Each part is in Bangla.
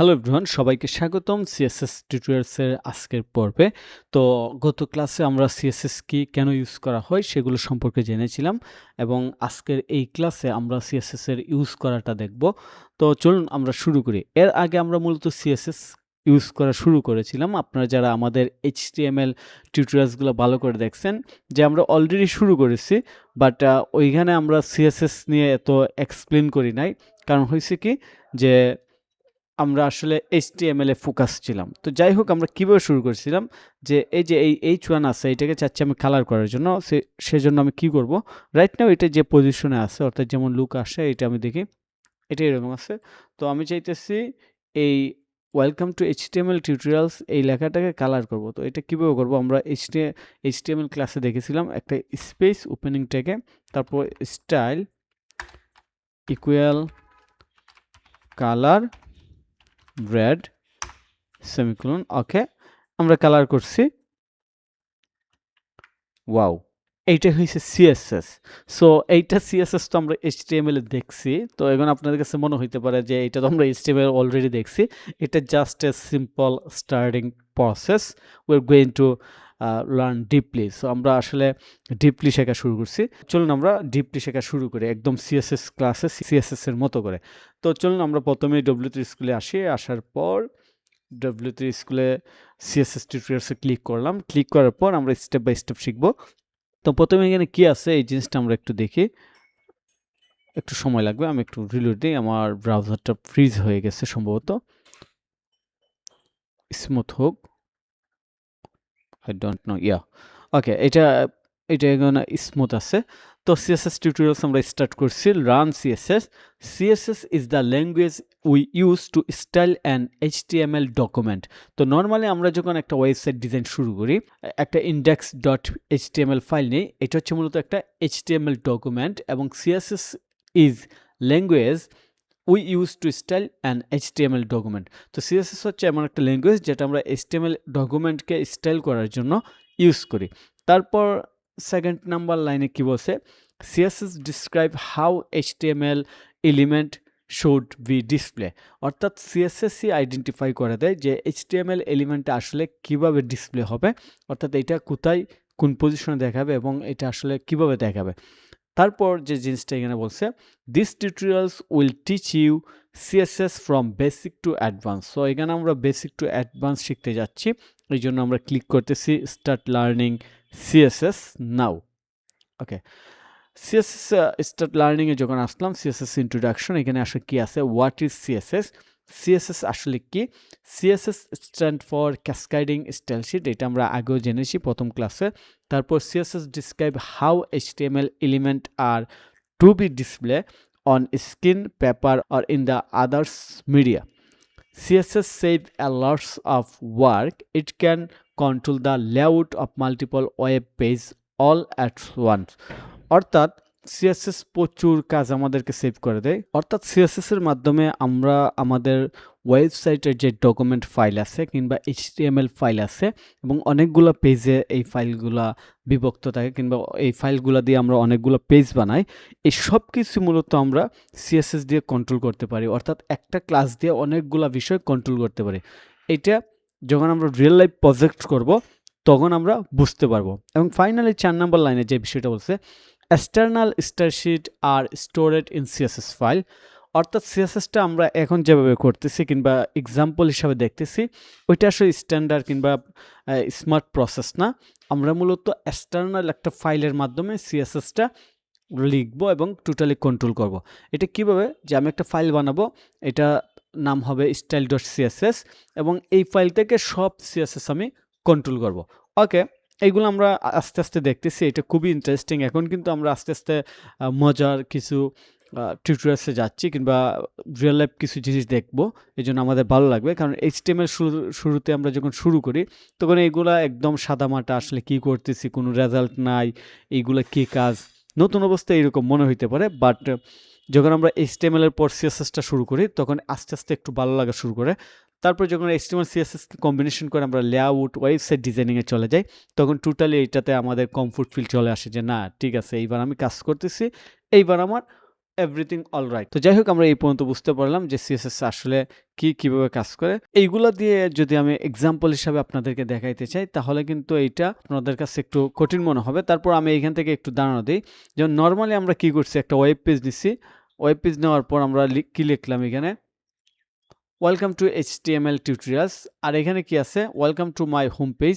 হ্যালো এভরিওয়ান, সবাইকে স্বাগতম সিএসএস টিউটোরিয়ালসের আজকের পর্বে। তো গত ক্লাসে আমরা সিএসএস কি কেন ইউজ করা হয় সেগুলো সম্পর্কে জেনেছিলাম এবং আজকের এই ক্লাসে আমরা সিএসএস এর ইউজ করাটা দেখব। তো চলুন আমরা শুরু করি। এর আগে আমরা মূলত সিএসএস ইউজ করা শুরু করেছিলাম। আপনারা যারা আমাদের এইচটিএমএল টিউটোরিয়ালসগুলো ভালো করে দেখছেন যে আমরা অলরেডি শুরু করেছি, বাট ওইখানে আমরা সিএসএস নিয়ে এত এক্সপ্লেন করি নাই। কারণ হয়েছে কি যে আমরা আসলে HTML এ ফোকাস ছিলাম। তো যাই হোক, আমরা কিভাবে শুরু করেছিলাম যে এই যে এই H1 আছে, এটাকে চাচ্ছি আমি কালার করার জন্য। সেজন্য আমি কি করব, রাইট নাও এটা যে পজিশনে আছে অর্থাৎ যেমন লুক আসে এটা আমি দেখি, এটা এরকম আছে। তো আমি চাইতেছি এই ওয়েলকাম টু HTML টিউটোরিয়ালস এই লেখাটাকে কালার করব। তো এটা কিভাবে করব, আমরা HTML ক্লাসে দেখেছিলাম একটা স্পেস ওপেনিং ট্যাগে, তারপর style equal colour red semicolon. Okay, আমরা কালার করছি। ওয়াও, এইটা হইছে সিএসএস। সো এইটা সিএসএস তো আমরা এইচটিএমএল এ দেখছি। তো এখন আপনাদের কাছে মনে হইতে পারে যে এটা তো আমরা এইচটিএমএল অলরেডি দেখছি। এটা just a simple starting process. We are going to learn deeply. So আমরা আসলে ডিপলি শেখা শুরু করছি। চলুন আমরা ডিপলি শেখা শুরু করি একদম সিএসএস ক্লাসে সিএসএস এর মতো করে। তো চলুন আমরা প্রথমে W3 স্কুলে আসি। আসার পর W3 স্কুলে সিএসএস টিউটোরিয়ালসে ক্লিক করলাম। ক্লিক করার পর আমরা স্টেপ বাই স্টেপ শিখব। তো প্রথমে এখানে কি আছে এই জিনিসটা আমরা একটু দেখি, একটু সময় লাগবে। আমি একটু রিলোড দিই, আমার ব্রাউজারটা ফ্রিজ হয়ে গেছে সম্ভবত। স্মুথ হোক, আই ডোন্ট নো, ইয়া ওকে, এটা এখানে স্মুথ আছে। তো সিএসএস টিউটোরিয়ালস আমরা স্টার্ট করছি। Run CSS. CSS is the language we use to style an HTML document. তো নর্মালি আমরা যখন একটা ওয়েবসাইট ডিজাইন শুরু করি, একটা ইন্ডেক্স ডট এইচটিএমএল ফাইল নেই, এটা হচ্ছে মূলত একটা এইচটিএমএল ডকুমেন্ট এবং CSS is language we use to style an HTML document. তো সিএসএস হচ্ছে এমন একটা ল্যাঙ্গুয়েজ যেটা আমরা এইচটিএমএল ডকুমেন্টকে স্টাইল করার জন্য ইউজ করি। তারপর সেকেন্ড নাম্বার লাইনে কি বলছে, CSS describe how HTML element should be display. অর্থাৎ সিএসএসই আইডেন্টিফাই করে দেয় যে এইচটিএমএল এলিমেন্টটা আসলে কিভাবে ডিসপ্লে হবে, অর্থাৎ এটা কোথায় কোন পজিশনে দেখাবে এবং এটা আসলে কিভাবে দেখাবে। তারপর যে জিনিসটা এখানে বলছে, this tutorials will teach you CSS from basic to advance. So এখানে আমরা বেসিক টু অ্যাডভান্স শিখতে যাচ্ছি, এই জন্য আমরা ক্লিক করতেছি স্টার্ট লার্নিং সিএসএস নাও। ওকে, সিএসএস স্টার্ট লার্নিংয়ে যখন আসলাম, সিএসএস ইন্ট্রোডাকশন, এখানে আসলে কি আছে, হোয়াট ইজ সিএসএস। সিএসএস আসলে কি, CSS stand for cascading style sheet, এটা আমরা আগেও জেনেছি প্রথম ক্লাসে। তারপর CSS describe how HTML element are to be display on screen, paper or in the others media. CSS save a lots of work. It can control the layout of multiple web page all at once. অর্থাৎ সিএসএস প্রচুর কাজ আমাদেরকে সেভ করে দেয়। অর্থাৎ সিএসএস এর মাধ্যমে আমরা আমাদের ওয়েবসাইটের যে ডকুমেন্ট ফাইল আছে কিংবা এইচটিএমএল ফাইল আছে এবং অনেকগুলো পেজে এই ফাইলগুলা বিভক্ত থাকে কিংবা এই ফাইলগুলা দিয়ে আমরা অনেকগুলো পেজ বানাই, এই সব কিছু মূলত আমরা সিএসএস দিয়ে কন্ট্রোল করতে পারি। অর্থাৎ একটা ক্লাস দিয়ে অনেকগুলো বিষয় কন্ট্রোল করতে পারি। এটা যখন আমরা রিয়েল লাইফ প্রজেক্ট করব তখন আমরা বুঝতে পারবো। এবং ফাইনালি 4 নম্বর লাইনে যে বিষয়টা বলছে, external style sheet are stored in CSS file. অর্থাৎ সিএসএসটা আমরা এখন যেভাবে করতেছি কিংবা এক্সাম্পল হিসাবে দেখতেছি, ওইটা আসলে স্ট্যান্ডার্ড কিংবা স্মার্ট প্রসেস না। আমরা মূলত এক্সটার্নাল একটা ফাইলের মাধ্যমে সিএসএসটা লিখবো এবং টোটালি কন্ট্রোল করব। এটা কিভাবে, যে আমি একটা ফাইল বানাবো, এটা নাম হবে style.css এবং এই ফাইল থেকে সব সিএসএস আমি কন্ট্রোল করব। ওকে, এইগুলো আমরা আস্তে আস্তে দেখতেছি, এটা খুবই ইন্টারেস্টিং। এখন কিন্তু আমরা আস্তে আস্তে মজার কিছু টিউটোরিয়ালসে যাচ্ছি কিংবা রিয়েল লাইফ কিছু জিনিস দেখবো, এই জন্য আমাদের ভালো লাগবে। কারণ এইচটিএমএল শুরুতে আমরা যখন শুরু করি তখন এইগুলা একদম সাদামাটা, আসলে কি করতেছি, কোনো রেজাল্ট নাই, এইগুলা কি কাজ, নতুন অবস্থায় এরকম মনে হইতে পারে। বাট যখন আমরা এইচটিএমএল এর পর সিএসএসটা শুরু করি তখন আস্তে আস্তে একটু ভালো লাগা শুরু করে। তারপর যখন এইচটিএমএল সিএসএস কম্বিনেশন করে আমরা লেআউট ওয়েবসাইট ডিজাইনিংয়ে চলে যাই, তখন টোটালি এইটাতে আমাদের কমফোর্ট ফিল চলে আসে যে না ঠিক আছে, এইবার আমি কাজ করতেছি, এইবার আমার এভরিথিং অলরাইট। তো যাই হোক আমরা এই পর্যন্ত বুঝতে পারলাম যে সিএসএস আসলে কিভাবে কাজ করে। এইগুলা দিয়ে যদি আমি এক্সাম্পল হিসাবে আপনাদেরকে দেখাইতে চাই তাহলে কিন্তু এইটা আপনাদের কাছে একটু কঠিন মনে হবে। তারপর আমি এইখান থেকে একটু ধারণা দিই। যেমন নরমালি আমরা কি করছি, একটা ওয়েব পেজ নিচ্ছি। ওয়েব পেজ নেওয়ার পর আমরা কি লিখলাম এখানে, ওয়েলকাম টু HTML টিউটোরিয়ালস। আর এখানে কি আছে, welcome to my home page.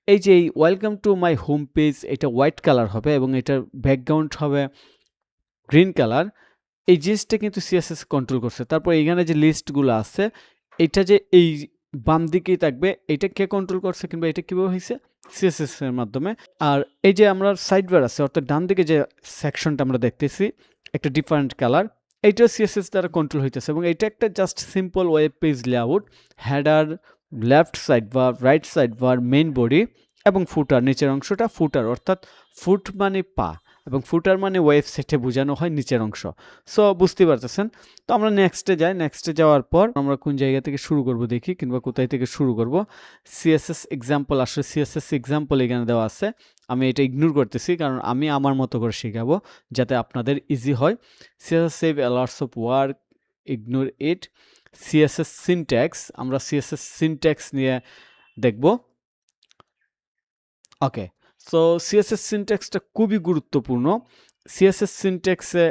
এই যে welcome to my home page, এটা হোয়াইট কালার হবে এবং এটার ব্যাকগ্রাউন্ড হবে গ্রিন কালার। এই জিনিসটা কিন্তু সিএসএস কন্ট্রোল করছে। তারপর এখানে যে লিস্টগুলো আছে, এটা যে এই বাম দিকেই থাকবে, এটা কে কন্ট্রোল করছে কিংবা এটা কিভাবে হয়েছে, সিএসএস এর মাধ্যমে। আর এই যে আমরা সাইড বার আছে, অর্থাৎ ডান দিকে যে সেকশনটা আমরা দেখতেছি একটা ডিফারেন্ট কালার, এইটাও সিএসএস দ্বারা কন্ট্রোল হইতেছে। এবং এটা একটা just simple web page layout, header, left side bar, right side bar, main body এবং ফুটার, নিচের অংশটা ফুটার, অর্থাৎ ফুট মানে পা এবং ফুটার মানে ওয়েবসাইটে বোঝানো হয় নিচের অংশ। সো বুঝতে পারতেছেন। তো আমরা নেক্সটে যাই। নেক্সটে যাওয়ার পর আমরা কোন জায়গা থেকে শুরু করব দেখি, কিংবা কোথায় থেকে শুরু করব। সিএসএস এক্সাম্পল, আসলে সিএসএস এক্সাম্পল এখানে দেওয়া আছে। আমি এটা ইগনোর করতেছি কারণ আমি আমার মতো করে শেখাবো যাতে আপনাদের ইজি হয়। CSS save A lots of work, ignore it. CSS syntax, আমরা সিএসএস সিনট্যাক্স নিয়ে দেখব। ওকে, সো সিএসএস সিনট্যাক্সটা খুবই গুরুত্বপূর্ণ। সিএসএস সিনট্যাক্সে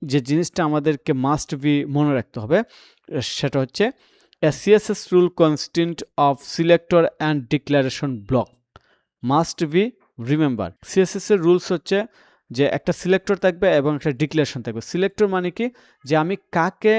যে জিনিসটা আমাদেরকে মাস্ট বি মনে রাখতে হবে সেটা হচ্ছে a CSS rule constant of selector and declaration block must be remember. CSS এর রুলস হচ্ছে যে একটা সিলেক্টর থাকবে এবং একটা ডিক্লারেশন থাকবে। সিলেক্টর মানে কি, যে আমি কাকে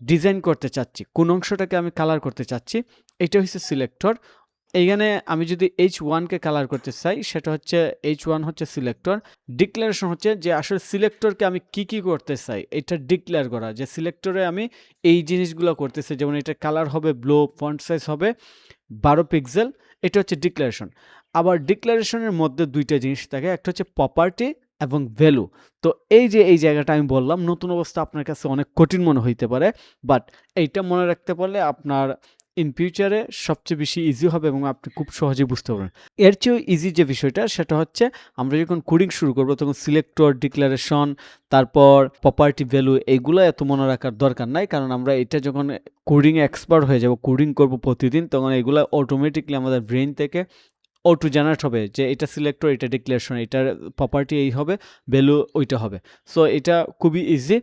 ডিজাইন করতে চাচ্ছি, কোন অংশটাকে আমি কালার করতে চাচ্ছি, এটা হচ্ছে সিলেক্টর। এইখানে আমি যদি H1 কে কালার করতে চাই, সেটা হচ্ছে H1 হচ্ছে সিলেক্টর। ডিক্লারেশন হচ্ছে যে আসলে সিলেক্টরকে আমি কি করতে চাই, এটা ডিক্লেয়ার করা, যে সিলেক্টরে আমি এই জিনিসগুলো করতে চাই। যেমন এটা কালার হবে ব্লু, ফন্ট সাইজ হবে 12 পিক্সেল, এটা হচ্ছে ডিক্লারেশন। আবার ডিক্লারেশনের মধ্যে দুইটা জিনিস থাকে, একটা হচ্ছে প্রপার্টি এবং ভ্যালু। তো এই যে এই জায়গাটা আমি বললাম, নতুন অবস্থা আপনার কাছে অনেক কঠিন মনে হইতে পারে, বাট এইটা মনে রাখতে পারলে আপনার ইন ফিউচারে সবচেয়ে বেশি ইজি হবে এবং আপনি খুব সহজেই বুঝতে পারবেন। এর চেয়েও ইজি যে বিষয়টা সেটা হচ্ছে, আমরা যখন কোডিং শুরু করবো তখন সিলেক্টর, ডিক্লারেশন, তারপর প্রপার্টি, ভ্যালু, এইগুলো এত মনে রাখার দরকার নাই। কারণ আমরা এটা যখন কোডিং এক্সপার্ট হয়ে যাব, কোডিং করব প্রতিদিন, তখন এগুলো অটোমেটিকলি আমাদের ব্রেন থেকে অটো জেনারেট হবে যে এটা সিলেক্টর, এটা ডিক্লারেশন, এটার প্রপার্টি এই হবে, ভ্যালু ওইটা হবে। সো এটা খুবই ইজি।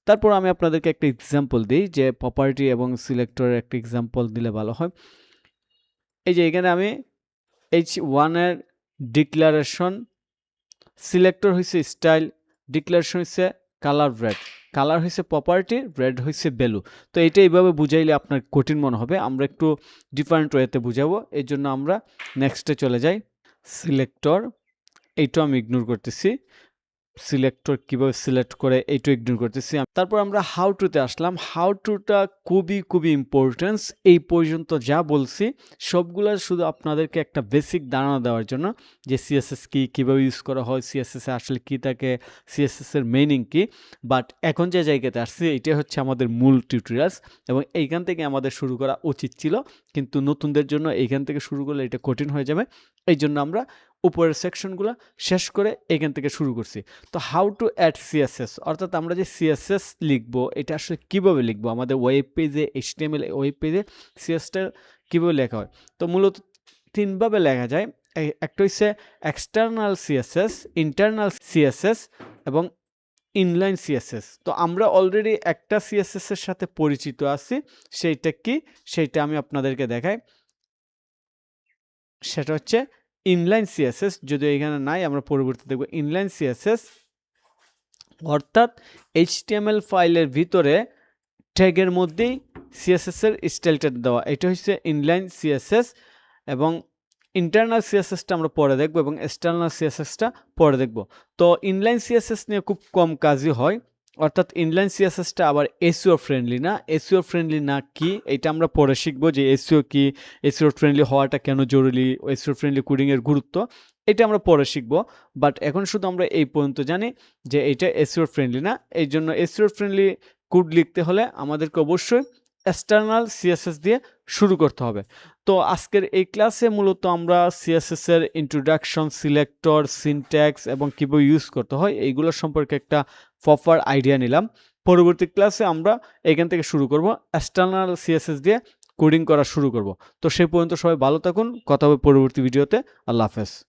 তারপর আমি আপনাদেরকে একটা এক্সাম্পল দিই, যে প্রপার্টি এবং সিলেক্টরের একটা এক্সাম্পল দিলে ভালো হয়। এই যে এখানে আমি H1 এর ডিক্লারেশন, সিলেক্টর হয়েছে স্টাইল, ডিক্লারেশন হচ্ছে কালার রেড, কালার হয়েছে প্রপার্টি, রেড হয়েছে ভ্যালু। তো এটা এইভাবে বুঝাইলে আপনার কঠিন মনে হবে, আমরা একটু ডিফারেন্ট ওয়েতে বুঝাবো। এই জন্য আমরা নেক্সটে চলে যাই। সিলেক্টর, এইটা আমি ইগনোর করতেছি। সিলেক্টর কিভাবে সিলেক্ট করে এইটা ইগনোর করতেছি। তারপর আমরা হাউ টুতে আসলাম। হাউ টুটা খুবই ইম্পর্টেন্স। এই পর্যন্ত যা বলছি সবগুলো শুধু আপনাদেরকে একটা বেসিক ধারণা দেওয়ার জন্য, যে সিএসএস কি, কিভাবে ইউজ করা হয়, সিএসএস এ আসলে কি থাকে, সিএসএস এর মিনিং কি। বাট এখন যে জায়গাতে আসছি এটা হচ্ছে আমাদের মূল টিউটোরিয়ালস, এবং এইখান থেকে আমাদের শুরু করা উচিত ছিল, কিন্তু নতুনদের জন্য এইখান থেকে শুরু করলে এটা কঠিন হয়ে যাবে। এই জন্য আমরা উপরের সেকশনগুলো শেষ করে এখান থেকে শুরু করছি। তো হাউ টু অ্যাড সিএসএস, অর্থাৎ আমরা যে সিএসএস লিখবো এটা আসলে কীভাবে লিখবো, আমাদের ওয়েব পেজে, HTML ওয়েব পেজে সিএসএসটা কীভাবে লেখা হয়। তো মূলত তিনভাবে লেখা যায়। একটা হচ্ছে এক্সটার্নাল সিএসএস, ইন্টারনাল সিএসএস এবং ইনলাইন সিএসএস। তো আমরা অলরেডি একটা সিএসএস এর সাথে পরিচিত আছি, সেইটা কি, সেইটা আমি আপনাদেরকে দেখাই। সেটা হচ্ছে ইনলাইন সিএসএস, যদিও এখানে নাই, আমরা পরবর্তী দেখব। ইনলাইন সিএসএস অর্থাৎ HTML ফাইলের ভিতরে ট্যাগের মধ্যেই সিএসএস এর স্টাইলটা দেওয়া, এটা হচ্ছে ইনলাইন সিএসএস। এবং ইন্টারনাল সিএসএসটা আমরা পরে দেখব এবং এক্সটার্নাল সিএসএসটা পরে দেখব। তো ইনলাইন সিএসএস নিয়ে খুব কম কাজই হয়, অর্থাৎ ইনলাইন সিএসএসটা আবার এসইও ফ্রেন্ডলি না। এসইও ফ্রেন্ডলি না কি, এটা আমরা পরে শিখবো, যে এসইও কি, এসইও ফ্রেন্ডলি হওয়াটা কেন জরুরি, এসইও ফ্রেন্ডলি কোডিংয়ের গুরুত্ব, এটা আমরা পরে শিখবো। বাট এখন শুধু আমরা এই পর্যন্ত জানি যে এটা এসইও ফ্রেন্ডলি না। এই জন্য এসইও ফ্রেন্ডলি কোড লিখতে হলে আমাদেরকে অবশ্যই এক্সটার্নাল সিএসএস দিয়ে শুরু করতে হবে। তো আজকের এই ক্লাসে মূলত আমরা সিএসএস এর ইন্ট্রোডাকশন, সিলেক্টর, সিনট্যাক্স এবং কিভাবে ইউজ করতে হয় এইগুলোর সম্পর্কে একটা প্রপার আইডিয়া নিলাম। পরবর্তী ক্লাসে আমরা এখান থেকে শুরু করব, এক্সটার্নাল সিএসএস দিয়ে কোডিং করা শুরু করব। তো সেই পর্যন্ত সবাই ভালো থাকুন, কথা হবে পরবর্তী ভিডিওতে। আল্লাহ হাফেজ।